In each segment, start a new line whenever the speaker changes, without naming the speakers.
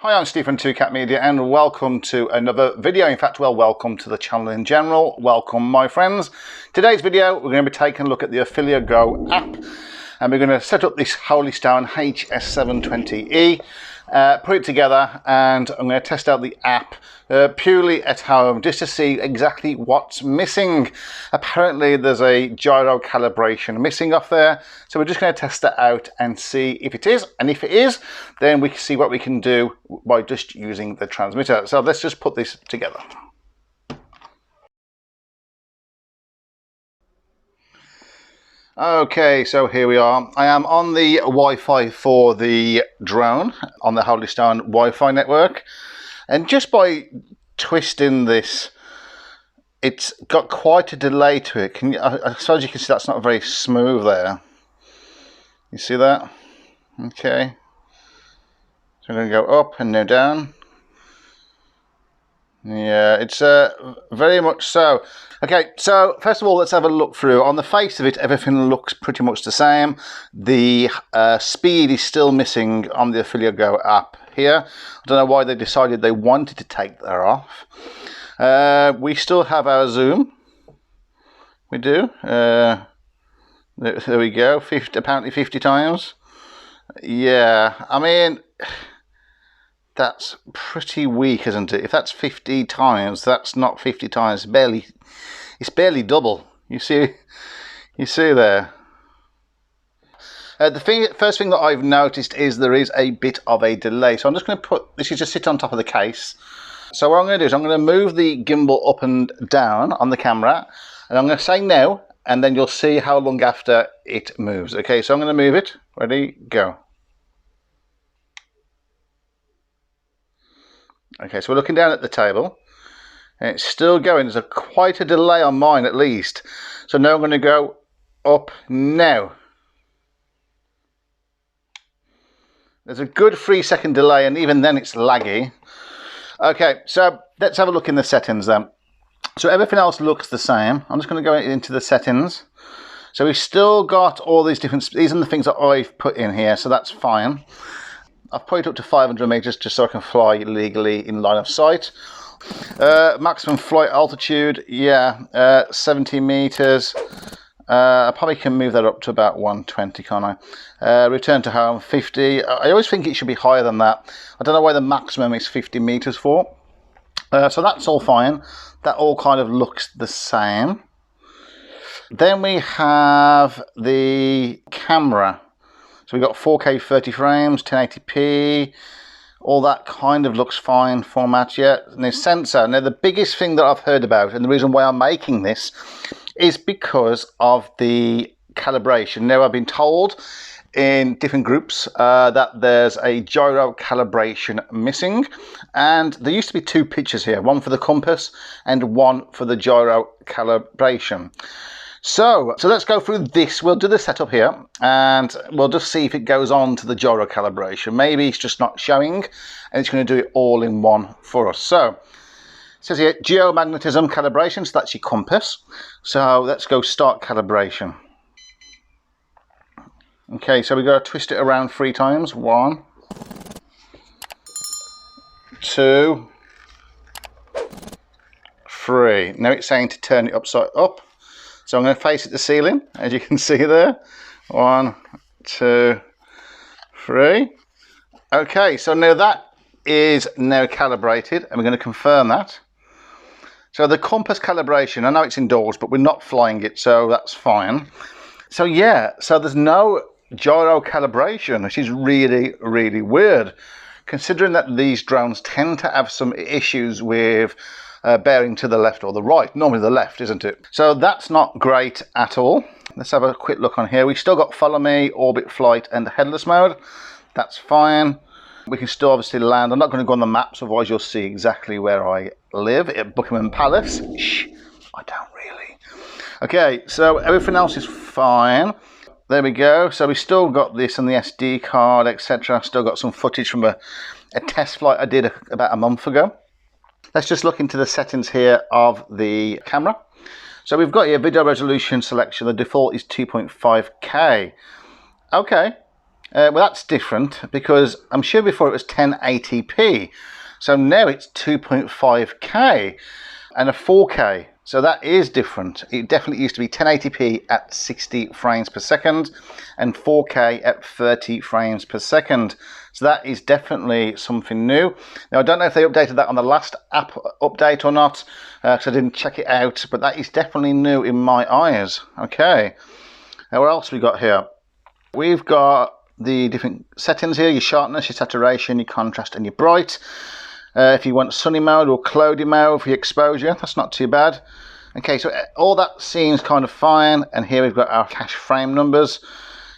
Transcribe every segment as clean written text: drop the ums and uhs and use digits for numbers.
Hi, I'm Steve from 2Cat Media and welcome to another video. In fact, well, welcome to the channel in general. Welcome, my friends. Today's video, we're going to be taking a look at the Ophelia Go app and we're going to set up this Holy Stone HS720E, put it together, and I'm going to test out the app purely at home just to see exactly what's missing. Apparently there's a gyro calibration missing off there, so we're just going to test that out and see if it is, and if it is, then we can see what we can do by just using the transmitter. So let's just put this together. Okay, so here we are. I am on the Wi-Fi for the drone on the Holy Stone Wi-Fi network, and just by twisting this, it's got quite a delay to it. I suppose you can see that's not very smooth there. You see that? Okay. So I'm going to go up and now down. Yeah, it's very much so. Okay, so first of all, let's have a look through. On the face of it, everything looks pretty much the same. The speed is still missing on the Ophelia Go app here. I don't know why they decided they wanted to take that off. We still have our zoom. We do. There we go. Apparently 50 times. Yeah, I mean, that's pretty weak, isn't it? If that's 50 times, that's not 50 times. It's barely double. You see there. First thing that I've noticed is there is a bit of a delay. So I'm just going to put this. Just sit on top of the case. So what I'm going to do is I'm going to move the gimbal up and down on the camera, and I'm going to say no, and then you'll see how long after it moves. Okay, so I'm going to move it. Ready, go. Okay, so we're looking down at the table, and it's still going. There's quite a delay on mine, at least. So now I'm going to go up now. There's a good 3-second delay, and even then it's laggy. Okay, so let's have a look in the settings then. So everything else looks the same. I'm just going to go into the settings. So we've still got all these different, these are the things that I've put in here, so that's fine. I've put it up to 500 meters just so I can fly legally in line of sight. Maximum flight altitude, yeah, 70 meters. I probably can move that up to about 120, can't I? Return to home, 50. I always think it should be higher than that. I don't know why the maximum is 50 meters for. So that's all fine. That all kind of looks the same. Then we have the camera. So we've got 4K 30 frames, 1080p, all that kind of looks fine format yet. And the sensor, now the biggest thing that I've heard about, and the reason why I'm making this, is because of the calibration. Now I've been told in different groups that there's a gyro calibration missing, and there used to be 2 pictures here, one for the compass and one for the gyro calibration. So let's go through this. We'll do the setup here and we'll just see if it goes on to the gyro calibration. Maybe it's just not showing and it's going to do it all in one for us. So it says here geomagnetism calibration, so that's your compass. So let's go start calibration. Okay, so we've got to twist it around 3 times. 1, 2, 3. Now it's saying to turn it upside up. So I'm going to face it to the ceiling, as you can see there. 1, 2, 3. Okay, so now that is now calibrated, and we're going to confirm that. So the compass calibration, I know it's indoors, but we're not flying it, so that's fine. So yeah, so there's no gyro calibration, which is really, really weird, considering that these drones tend to have some issues with bearing to the left or the right, normally the left, isn't it? So that's not great at all. Let's have a quick look on here. We've still got follow me, orbit flight and headless mode. That's fine. We can still obviously land. I'm not going to go on the maps, otherwise you'll see exactly where I live at Buckingham Palace. Shh, I don't really. Okay, so everything else is fine. There we go. So we still got this on the SD card, etc. Still got some footage from a test flight I did about a month ago. Let's just look into the settings here of the camera. So we've got here video resolution selection. The default is 2.5K. Okay, Well, that's different because I'm sure before it was 1080p. So now it's 2.5K and a 4K. So that is different. It definitely used to be 1080p at 60 frames per second and 4K at 30 frames per second. So that is definitely something new. Now, I don't know if they updated that on the last app update or not, because I didn't check it out, but that is definitely new in my eyes. Okay. Now, what else we got here? We've got the different settings here, your sharpness, your saturation, your contrast, and your bright. If you want sunny mode or cloudy mode for your exposure, that's not too bad. Okay, so all that seems kind of fine, and here we've got our cache frame numbers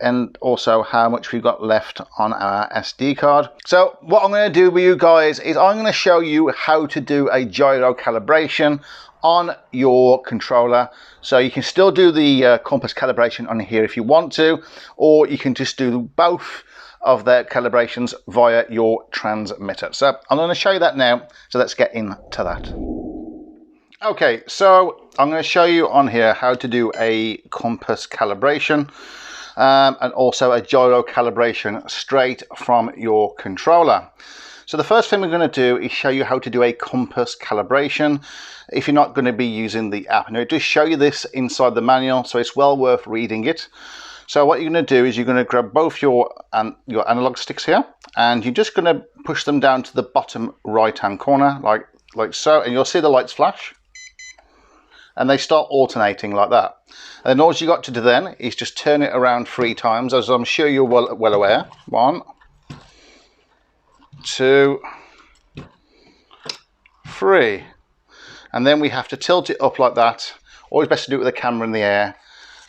and also how much we've got left on our SD card. So what I'm going to do with you guys is I'm going to show you how to do a gyro calibration on your controller. So you can still do the compass calibration on here if you want to, or you can just do both of their calibrations via your transmitter. So I'm going to show you that now, so let's get into that. Okay, so I'm going to show you on here how to do a compass calibration and also a gyro calibration straight from your controller. So the first thing we're going to do is show you how to do a compass calibration if you're not going to be using the app. Now it does show you this inside the manual, so it's well worth reading it. So what you're going to do is you're going to grab both your analog sticks here, and you're just going to push them down to the bottom right hand corner like so, and you'll see the lights flash and they start alternating like that. And all you got to do then is just turn it around 3 times, as I'm sure you're well aware. 1, 2, 3, and then we have to tilt it up like that. Always best to do it with the camera in the air,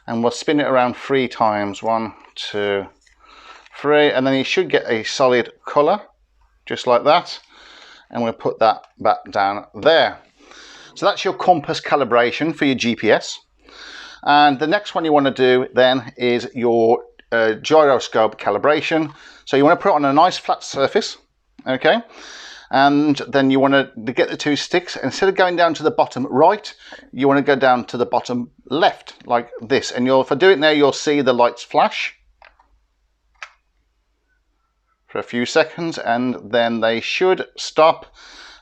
and we'll spin it around 3 times. 1, 2, 3, and then you should get a solid color just like that, and we'll put that back down there. So that's your compass calibration for your GPS. And the next one you want to do then is your gyroscope calibration. So you want to put it on a nice flat surface, okay? And then you want to get the 2 sticks. Instead of going down to the bottom right, you want to go down to the bottom left like this. And if I do it now, you'll see the lights flash for a few seconds, and then they should stop.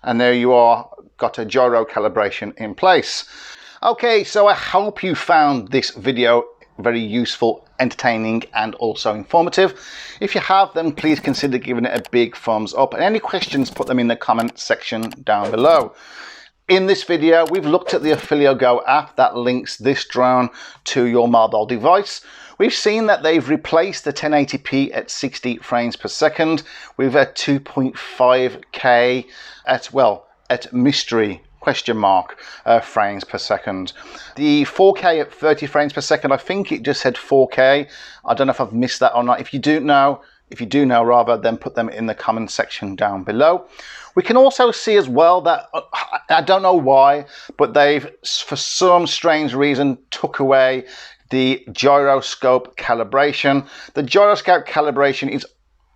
And there you are, got a gyro calibration in place. Okay, so I hope you found this video very useful, entertaining, and also informative. If you have, then please consider giving it a big thumbs up. And any questions, put them in the comment section down below. In this video, we've looked at the Ophelia Go app that links this drone to your mobile device. We've seen that they've replaced the 1080p at 60 frames per second with a 2.5K at mystery ? Frames per second. The 4K at 30 frames per second, I think it just said 4K. I don't know if I've missed that or not. If you do know rather, then put them in the comment section down below. We can also see as well that, I don't know why, but they've, for some strange reason, took away the gyroscope calibration. The gyroscope calibration is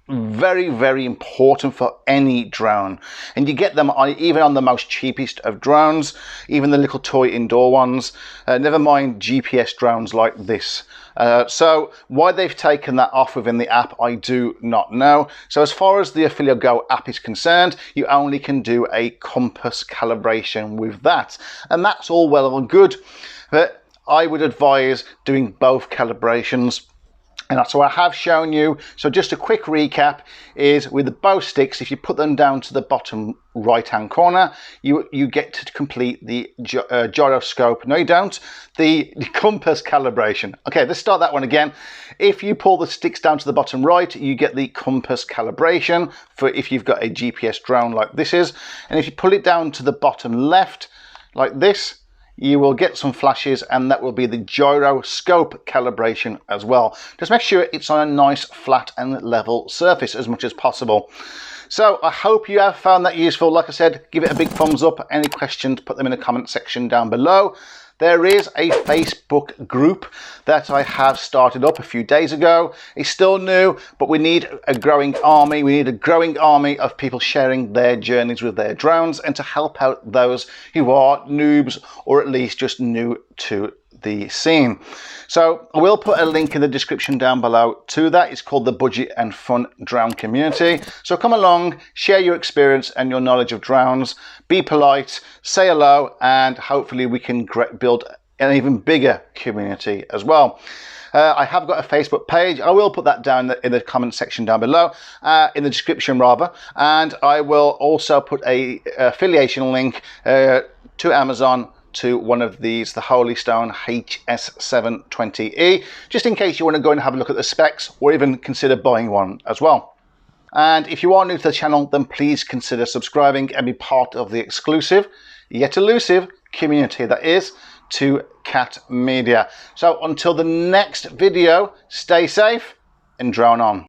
very, very important for any drone, and you get them even on the most cheapest of drones, even the little toy indoor ones, never mind GPS drones like this. So why they've taken that off within the app, I do not know. So as far as the Ophelia Go app is concerned, you only can do a compass calibration with that, and that's all well and good, but I would advise doing both calibrations. And that's what I have shown you. So just a quick recap is with the bow sticks, if you put them down to the bottom right hand corner, you get to complete the gyroscope. No, you don't. The compass calibration. Okay, let's start that one again. If you pull the sticks down to the bottom right, you get the compass calibration for if you've got a GPS drone like this is. And if you pull it down to the bottom left like this, you will get some flashes, and that will be the gyroscope calibration as well. Just make sure it's on a nice flat and level surface as much as possible. So I hope you have found that useful. Like I said, give it a big thumbs up. Any questions, put them in the comment section down below. There is a Facebook group that I have started up a few days ago. It's still new, but we need a growing army. We need a growing army of people sharing their journeys with their drones and to help out those who are noobs or at least just new to the scene. So I will put a link in the description down below to that. It's called the Budget and Fun Drone Community. So come along, share your experience and your knowledge of drones, be polite, say hello, and hopefully we can build an even bigger community as well. I have got a Facebook page. I will put that down in the comment section down below, in the description rather, and I will also put a affiliation link to Amazon to one of these, the Holy Stone HS720E, just in case you want to go and have a look at the specs or even consider buying one as well. And if you are new to the channel, then please consider subscribing and be part of the exclusive yet elusive community that is To Cat Media. So until the next video, stay safe and drone on.